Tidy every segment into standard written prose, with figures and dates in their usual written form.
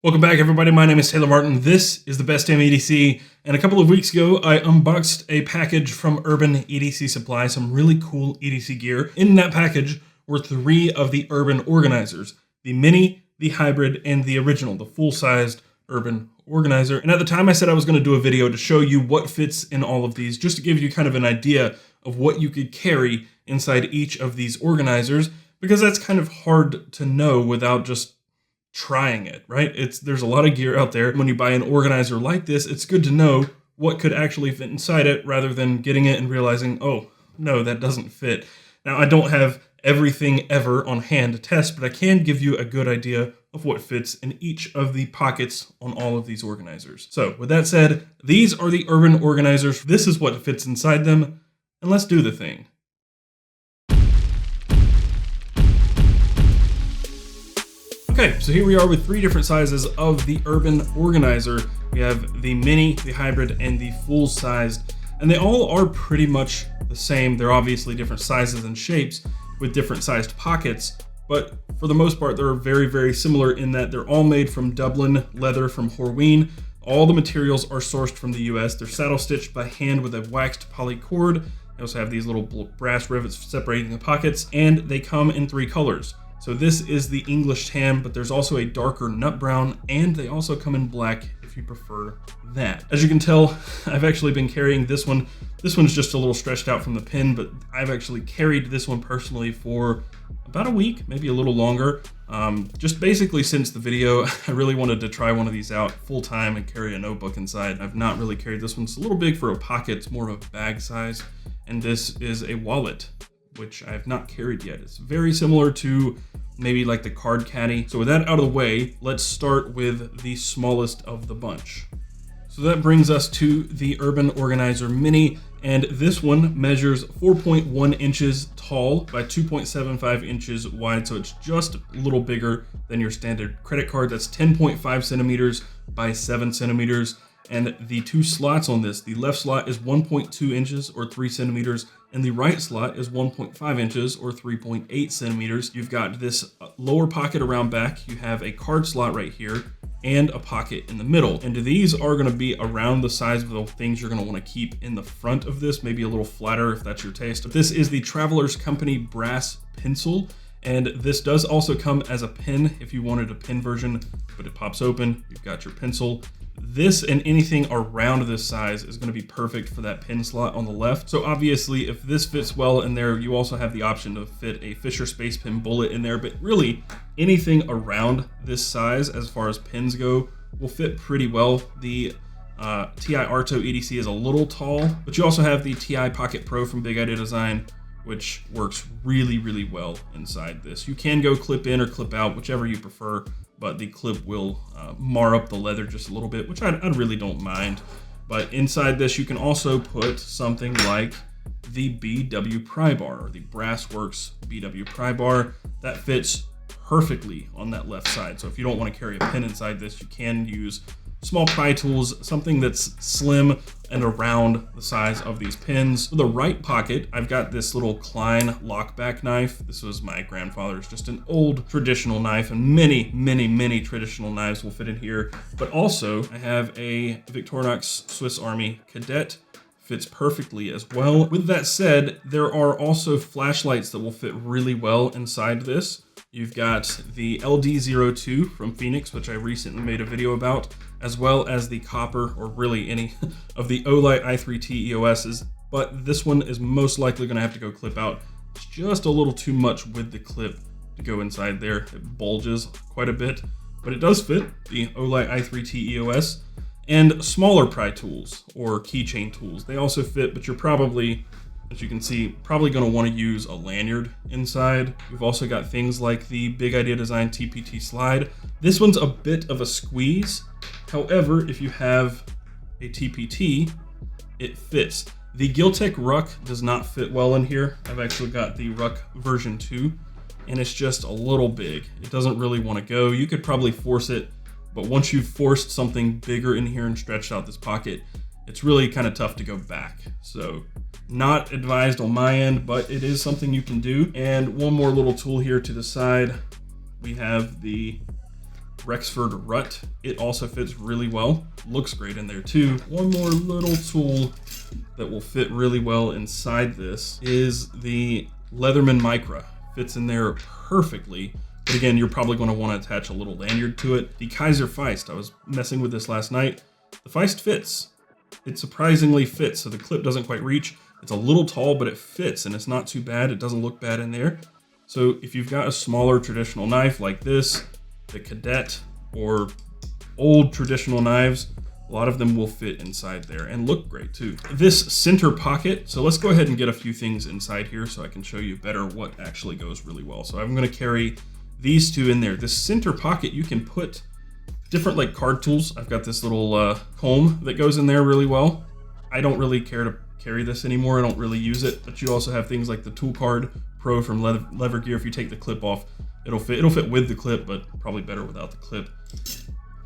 Welcome back, everybody. My name is Taylor Martin. This is the best damn EDC. And a couple of weeks ago, I unboxed a package from Urban EDC Supply, some really cool EDC gear. In that package were 3 of the Urban organizers: the Mini, the Hybrid, and the original, the full-sized Urban organizer. And at the time, I said I was going to do a video to show you what fits in all of these, just to give you kind of an idea of what you could carry inside each of these organizers, because that's kind of hard to know without just trying it, right? There's a lot of gear out there. When you buy an organizer like this, it's good to know what could actually fit inside it rather than getting it and realizing, oh, no, that doesn't fit. Now, I don't have everything ever on hand to test, but I can give you a good idea of what fits in each of the pockets on all of these organizers. So with that said, these are the Urban organizers. This is what fits inside them, and let's do the thing. Okay, so here we are with 3 different sizes of the Urban organizer. We have the Mini, the Hybrid, and the full-sized, and they all are pretty much the same. They're obviously different sizes and shapes with different sized pockets, but for the most part, they're very, very similar in that they're all made from Dublin leather from Horween. All the materials are sourced from the US. They're saddle stitched by hand with a waxed poly cord. They also have these little brass rivets separating the pockets, and they come in 3 colors. So this is the English tan, but there's also a darker nut brown, and they also come in black if you prefer that. As you can tell, I've actually been carrying this one. This one's just a little stretched out from the pin, but I've actually carried this one personally for about a week, maybe a little longer. Just basically since the video, I really wanted to try one of these out full time and carry a notebook inside. I've not really carried this one. It's a little big for a pocket. It's more of a bag size. And this is a wallet, which I have not carried yet. It's very similar to maybe like the card caddy. So with that out of the way, let's start with the smallest of the bunch. So that brings us to the Urban Organizer Mini, and this one measures 4.1 inches tall by 2.75 inches wide, so it's just a little bigger than your standard credit card. That's 10.5 centimeters by 7 centimeters. And the 2 slots on this, the left slot is 1.2 inches or 3 centimeters, and the right slot is 1.5 inches or 3.8 centimeters. You've got this lower pocket around back. You have a card slot right here and a pocket in the middle. And these are gonna be around the size of the things you're gonna wanna keep in the front of this, maybe a little flatter if that's your taste. But this is the Traveler's Company brass pencil. And this does also come as a pin if you wanted a pin version, but it pops open, you've got your pencil. This and anything around this size is going to be perfect for that pin slot on the left. So obviously, if this fits well in there, you also have the option to fit a Fisher Space Pin bullet in there, but really anything around this size as far as pins go will fit pretty well. The TI Arto EDC is a little tall, but you also have the TI Pocket Pro from Big Idea Design, which works really, really well inside this. You can go clip in or clip out, whichever you prefer, but the clip will mar up the leather just a little bit, which I really don't mind. But inside this, you can also put something like the BW pry bar, or the Brassworks BW pry bar. That fits perfectly on that left side. So if you don't want to carry a pin inside this, you can use small pry tools, something that's slim and around the size of these pins. For the right pocket, I've got this little Klein lockback knife. This was my grandfather's, just an old traditional knife, and many, many, many traditional knives will fit in here. But also, I have a Victorinox Swiss Army Cadet. Fits perfectly as well. With that said, there are also flashlights that will fit really well inside this. You've got the LD02 from Phoenix, which I recently made a video about, as well as the copper, or really any of the Olight i3T EOSs, but this one is most likely gonna have to go clip out. It's just a little too much with the clip to go inside there. It bulges quite a bit, but it does fit, the Olight i3T EOS. And smaller pry tools, or keychain tools. They also fit, but you're probably, as you can see, probably gonna wanna use a lanyard inside. We've also got things like the Big Idea Design TPT slide. This one's a bit of a squeeze. However, if you have a TPT, it fits. The Gil-Tek Ruck does not fit well in here. I've actually got the Ruck version 2, and it's just a little big. It doesn't really wanna go. You could probably force it, but once you've forced something bigger in here and stretched out this pocket, it's really kind of tough to go back. So not advised on my end, but it is something you can do. And one more little tool here to the side. We have the Rexford Rut. It also fits really well. Looks great in there too. One more little tool that will fit really well inside this is the Leatherman Micra. Fits in there perfectly. But again, you're probably going to want to attach a little lanyard to it. The Kaiser Feist, I was messing with this last night. The Feist fits. It surprisingly fits, so the clip doesn't quite reach. It's a little tall, but it fits, and it's not too bad. It doesn't look bad in there. So if you've got a smaller traditional knife like this, the Cadet, or old traditional knives, a lot of them will fit inside there and look great too. This center pocket, so let's go ahead and get a few things inside here so I can show you better what actually goes really well. So I'm going to carry these two in there. This center pocket, you can put different like card tools. I've got this little comb that goes in there really well. I don't really care to carry this anymore. I don't really use it, but you also have things like the Tool Card Pro from Lever Gear. If you take the clip off, it'll fit with the clip, but probably better without the clip.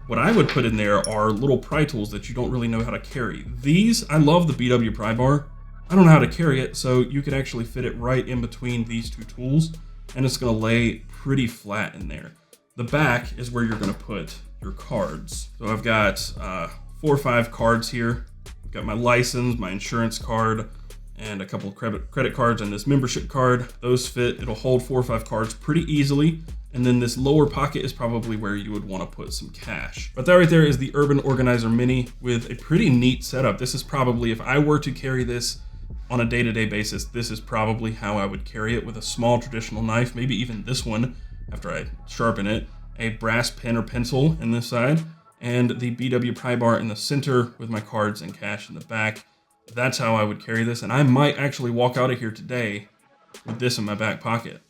What I would put in there are little pry tools that you don't really know how to carry. These, I love the BW pry bar. I don't know how to carry it, so you can actually fit it right in between these two tools, and it's gonna lay pretty flat in there. The back is where you're gonna put your cards. So I've got 4 or 5 cards here. I've got my license, my insurance card, and a couple of credit cards and this membership card. Those fit. It'll hold 4 or 5 cards pretty easily. And then this lower pocket is probably where you would want to put some cash. But that right there is the Urban Organizer Mini with a pretty neat setup. This is probably, if I were to carry this on a day-to-day basis, this is probably how I would carry it, with a small traditional knife, maybe even this one after I sharpen it, a brass pen or pencil in this side, and the BW pry bar in the center with my cards and cash in the back. That's how I would carry this, and I might actually walk out of here today with this in my back pocket.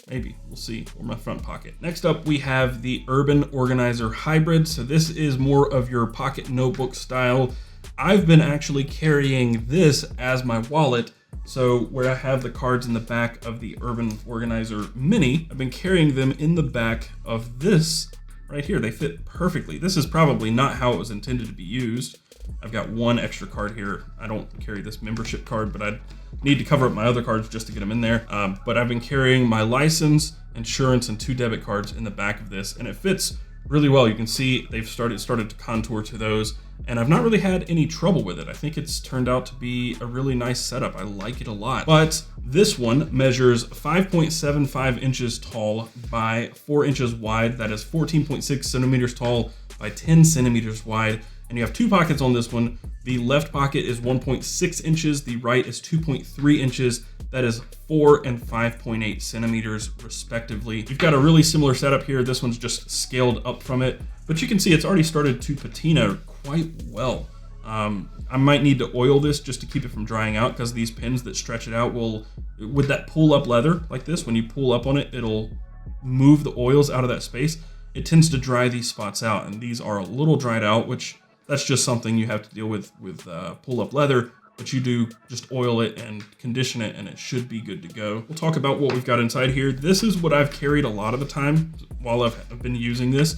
Maybe, we'll see, or my front pocket. Next up, we have the Urban Organizer Hybrid. So this is more of your pocket notebook style. I've been actually carrying this as my wallet. So where I have the cards in the back of the Urban Organizer Mini, I've been carrying them in the back of this right here. They fit perfectly. This is probably not how it was intended to be used. I've got one extra card here. I don't carry this membership card, but I need to cover up my other cards just to get them in there. But I've been carrying my license, insurance, and 2 debit cards in the back of this, and it fits really well. You can see they've started to contour to those, and I've not really had any trouble with it. I think it's turned out to be a really nice setup. I like it a lot. But this one measures 5.75 inches tall by 4 inches wide. That is 14.6 centimeters tall by 10 centimeters wide. And you have 2 pockets on this one. The left pocket is 1.6 inches. The right is 2.3 inches. That is 4 and 5.8 centimeters respectively. You've got a really similar setup here. This one's just scaled up from it, but you can see it's already started to patina quite well. I might need to oil this just to keep it from drying out, because these pins that stretch it out will, with that pull up leather like this, when you pull up on it, it'll move the oils out of that space. It tends to dry these spots out, and these are a little dried out, which that's just something you have to deal with pull-up leather, but you do just oil it and condition it, and it should be good to go. We'll talk about what we've got inside here. This is what I've carried a lot of the time while I've been using this.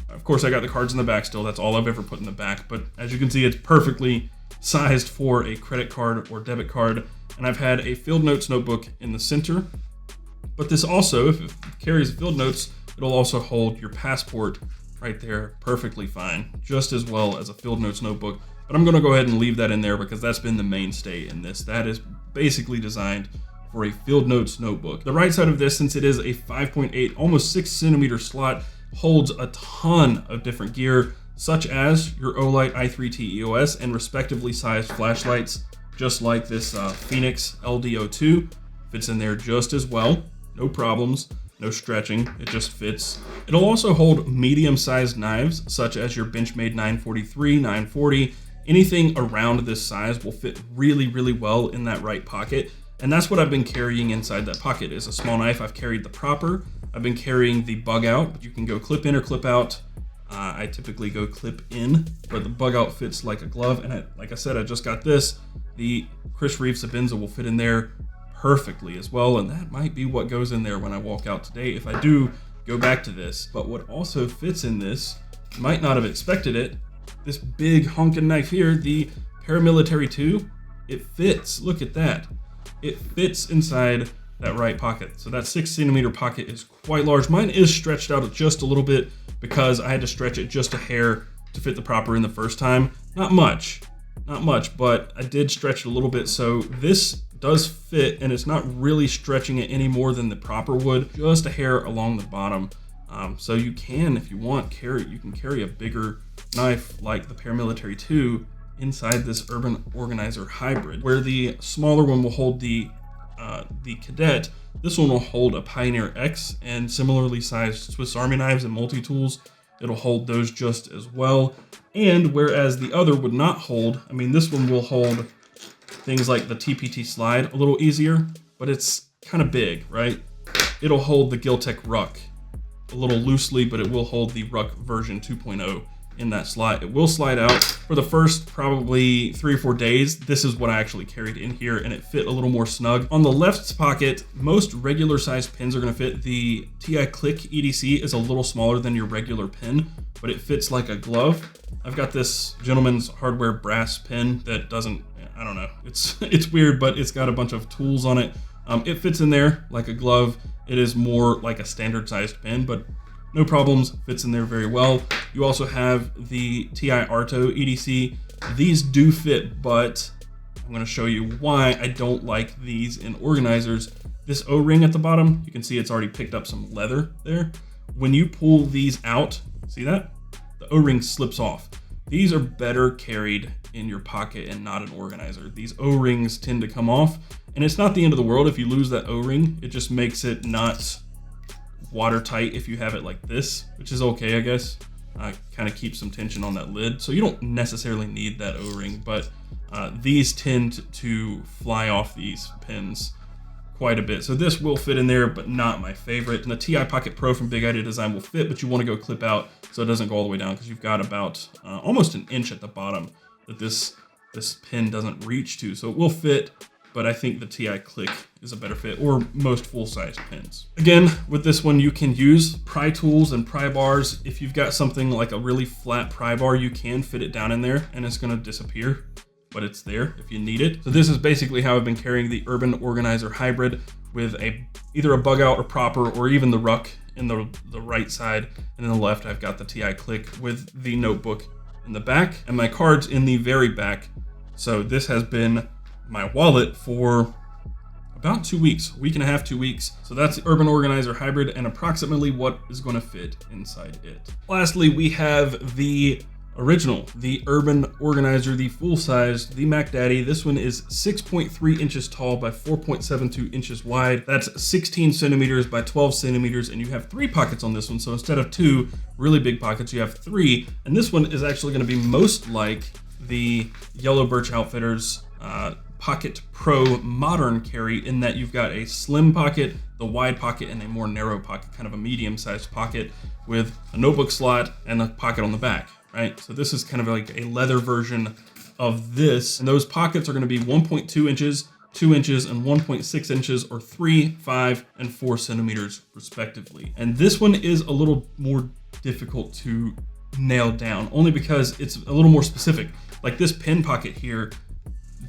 Of course, I got the cards in the back still. That's all I've ever put in the back, but as you can see, it's perfectly sized for a credit card or debit card, and I've had a field notes notebook in the center. But this also, if it carries field notes, it'll also hold your passport right there perfectly fine, just as well as a field notes notebook. But I'm gonna go ahead and leave that in there because that's been the mainstay in this. That is basically designed for a field notes notebook. The right side of this, since it is a 5.8, almost 6 centimeter slot, holds a ton of different gear, such as your Olight i3T EOS and respectively sized flashlights, just like this Phoenix LDO2. Fits in there just as well, no problems. No stretching, it just fits. It'll also hold medium-sized knives, such as your Benchmade 943, 940. Anything around this size will fit really, really well in that right pocket. And that's what I've been carrying inside that pocket, is a small knife. I've carried the Propper. I've been carrying the Bug Out, but you can go clip in or clip out. I typically go clip in, but the Bug Out fits like a glove. And like I said, I just got this. The Chris Reeve Sabenza will fit in there perfectly as well, and that might be what goes in there when I walk out today if I do go back to this. But what also fits in this, you might not have expected it, this big honking knife here, the Paramilitary 2, it fits. Look at that. It fits inside that right pocket. So that 6 centimeter pocket is quite large. Mine is stretched out just a little bit because I had to stretch it just a hair to fit the proper in the first time. Not much, but I did stretch it a little bit. So this does fit, and it's not really stretching it any more than the proper would, just a hair along the bottom. So you can, if you want, you can carry a bigger knife like the Paramilitary 2 inside this Urban Organizer Hybrid, where the smaller one will hold the Cadet. This one will hold a Pioneer X, and similarly sized Swiss Army knives and multi-tools, it'll hold those just as well. And whereas the other would not hold, I mean, this one will hold things like the TPT slide a little easier, but it's kind of big, right? It'll hold the Gil-Tek Ruck a little loosely, but it will hold the Ruck version 2.0 in that slide. It will slide out. For the first probably 3 or 4 days, this is what I actually carried in here, and it fit a little more snug. On the left pocket, most regular sized pins are gonna fit. The TI Click EDC is a little smaller than your regular pin, but it fits like a glove. I've got this gentleman's hardware brass pin that doesn't, I don't know, it's weird, but it's got a bunch of tools on it. It fits in there like a glove. It is more like a standard sized pin, but no problems, fits in there very well. You also have the TI Arto EDC. These do fit, but I'm gonna show you why I don't like these in organizers. This O-ring at the bottom, you can see it's already picked up some leather there. When you pull these out, see that? The O-ring slips off. These are better carried in your pocket and not an organizer. These O-rings tend to come off, and it's not the end of the world if you lose that O-ring. It just makes it not watertight if you have it like this, which is okay, I guess. Kind of keeps some tension on that lid. So you don't necessarily need that O-ring, but these tend to fly off these pins quite a bit. So this will fit in there, but not my favorite. And the TI Pocket Pro from Big Idea Design will fit, but you want to go clip out so it doesn't go all the way down, because you've got about almost an inch at the bottom that this pin doesn't reach to. So it will fit, but I think the TI Click is a better fit, or most full-size pins. Again, with this one, you can use pry tools and pry bars. If you've got something like a really flat pry bar, you can fit it down in there and it's gonna disappear, but it's there if you need it. So this is basically how I've been carrying the Urban Organizer Hybrid, with either a bug out or proper, or even the Ruck in the right side. And in the left, I've got the TI Click with the notebook in the back and my cards in the very back. So this has been my wallet for about 2 weeks, a week and a half, 2 weeks. So that's the Urban Organizer Hybrid and approximately what is going to fit inside it. Lastly, we have the original, the Urban Organizer, the full size, the Mac Daddy. This one is 6.3 inches tall by 4.72 inches wide. That's 16 centimeters by 12 centimeters, and you have 3 pockets on this one. So instead of 2 really big pockets, you have 3. And this one is actually going to be most like the Yellow Birch Outfitters Pocket Pro Modern carry, in that you've got a slim pocket, the wide pocket, and a more narrow pocket, kind of a medium-sized pocket with a notebook slot and a pocket on the back, right? So this is kind of like a leather version of this, and those pockets are going to be 1.2 inches, 2 inches, and 1.6 inches, or 3, 5, and 4 centimeters respectively. And this one is a little more difficult to nail down, only because it's a little more specific. Like this pin pocket here,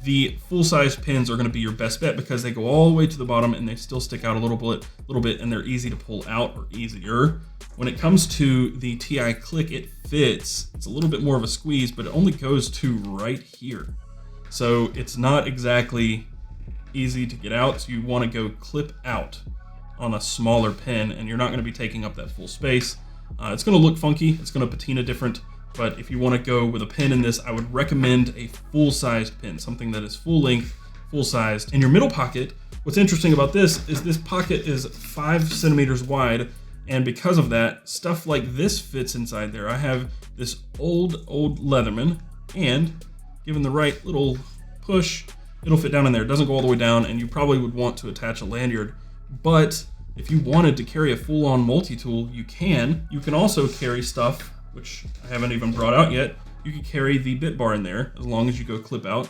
the full-size pins are going to be your best bet, because they go all the way to the bottom and they still stick out a little bit, and they're easy to pull out, or easier. When it comes to the TI Click, it fits. It's a little bit more of a squeeze, but it only goes to right here. So it's not exactly easy to get out. So you want to go clip out on a smaller pin, and you're not going to be taking up that full space. It's going to look funky. It's going to patina different. But if you want to go with a pin in this, I would recommend a full-sized pin, something that is full length, full-sized. In your middle pocket, what's interesting about this is this pocket is 5 centimeters wide, and because of that, stuff like this fits inside there. I have this old Leatherman, and given the right little push, it'll fit down in there. It doesn't go all the way down, and you probably would want to attach a lanyard. But if you wanted to carry a full-on multi-tool, you can. You can also carry stuff, which I haven't even brought out yet. You can carry the bit bar in there as long as you go clip out.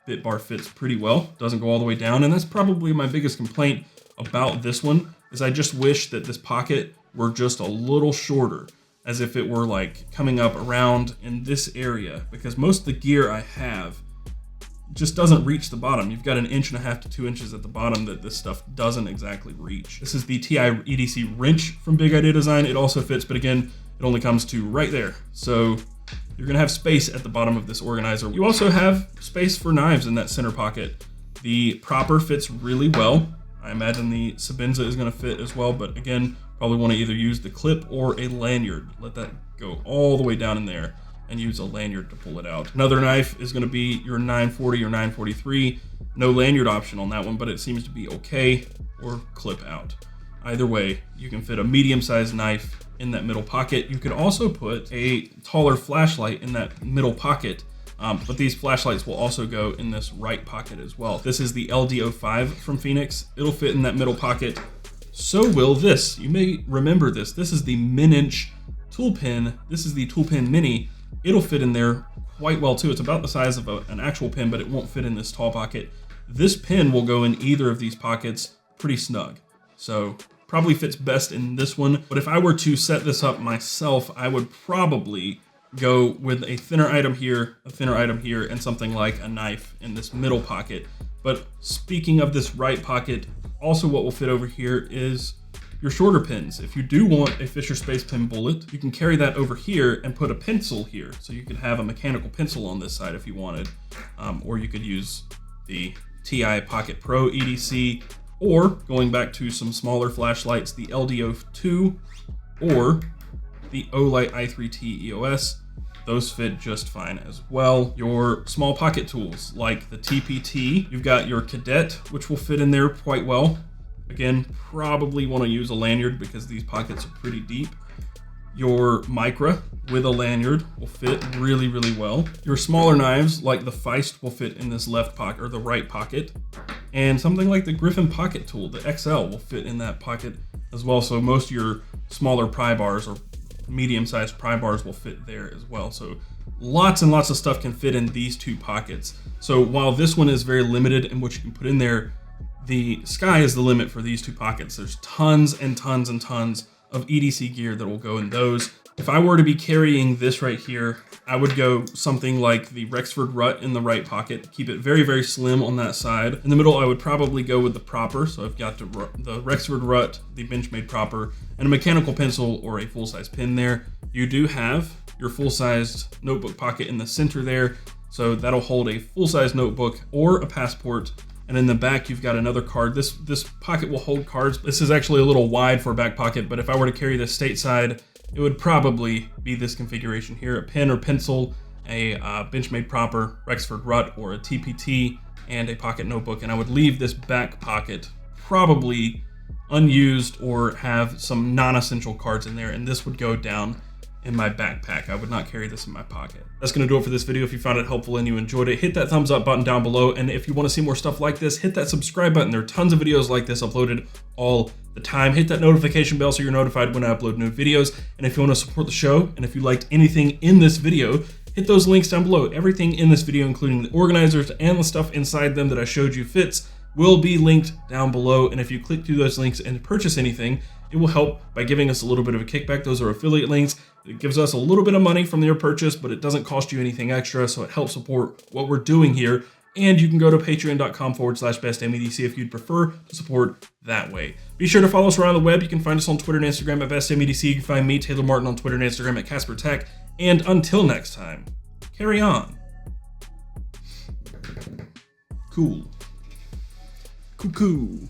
Bit bar fits pretty well, doesn't go all the way down, and that's probably my biggest complaint about this one, is I just wish that this pocket were just a little shorter, as if it were like coming up around in this area, because most of the gear I have just doesn't reach the bottom. You've got 1.5 inches to 2 inches at the bottom that this stuff doesn't exactly reach. This is the TI EDC wrench from Big Idea Design. It also fits, but again, it only comes to right there. So you're gonna have space at the bottom of this organizer. You also have space for knives in that center pocket. The propper fits really well. I imagine the Sabenza is gonna fit as well, but again, probably wanna either use the clip or a lanyard. Let that go all the way down in there and use a lanyard to pull it out. Another knife is gonna be your 940 or 943. No lanyard option on that one, but it seems to be okay, or clip out. Either way, you can fit a medium-sized knife in that middle pocket. You could also put a taller flashlight in that middle pocket, but these flashlights will also go in this right pocket as well. This is the LD05 from Phoenix. It'll fit in that middle pocket. So will this. You may remember this. This is the min-inch tool pin. This is the tool pin mini. It'll fit in there quite well too. It's about the size of an actual pin, but it won't fit in this tall pocket. This pin will go in either of these pockets pretty snug. So probably fits best in this one. But if I were to set this up myself, I would probably go with a thinner item here, a thinner item here, and something like a knife in this middle pocket. But speaking of this right pocket, also what will fit over here is your shorter pins. If you do want a Fisher Space Pen bullet, you can carry that over here and put a pencil here. So you could have a mechanical pencil on this side if you wanted, or you could use the TI Pocket Pro EDC, or going back to some smaller flashlights, the LD02 or the Olight i3T EOS. Those fit just fine as well. Your small pocket tools like the TPT, you've got your Cadet, which will fit in there quite well. Again, probably want to use a lanyard because these pockets are pretty deep. Your Micra with a lanyard will fit really, really well. Your smaller knives like the Feist will fit in this left pocket or the right pocket. And something like the Griffin pocket tool, the XL, will fit in that pocket as well. So most of your smaller pry bars or medium-sized pry bars will fit there as well. So lots and lots of stuff can fit in these two pockets. So while this one is very limited in what you can put in there, the sky is the limit for these two pockets. There's tons and tons and tons of EDC gear that will go in those. If I were to be carrying this right here, I would go something like the Rexford Rut in the right pocket, keep it very, very slim on that side. In the middle, I would probably go with the propper. So I've got the Rexford Rut, the Benchmade propper, and a mechanical pencil or a full-size pen there. You do have your full-sized notebook pocket in the center there. So that'll hold a full-size notebook or a passport. And in the back, you've got another card. This pocket will hold cards. This is actually a little wide for a back pocket, but if I were to carry this stateside, it would probably be this configuration here: a pen or pencil, a Benchmade propper, Rexford Rut, or a TPT, and a pocket notebook. And I would leave this back pocket probably unused or have some non-essential cards in there, and this would go down in my backpack. I would not carry this in my pocket. That's gonna do it for this video. If you found it helpful and you enjoyed it, hit that thumbs up button down below. And if you wanna see more stuff like this, hit that subscribe button. There are tons of videos like this uploaded all the time. Hit that notification bell so you're notified when I upload new videos. And if you wanna support the show, and if you liked anything in this video, hit those links down below. Everything in this video, including the organizers and the stuff inside them that I showed you fits, will be linked down below. And if you click through those links and purchase anything, it will help by giving us a little bit of a kickback. Those are affiliate links. It gives us a little bit of money from your purchase, but it doesn't cost you anything extra, so it helps support what we're doing here. And you can go to patreon.com/bestdamnedc if you'd prefer to support that way. Be sure to follow us around the web. You can find us on Twitter and Instagram at bestdamnedc. You can find me, Taylor Martin, on Twitter and Instagram at Casper Tech. And until next time, carry on. Cool. Cuckoo.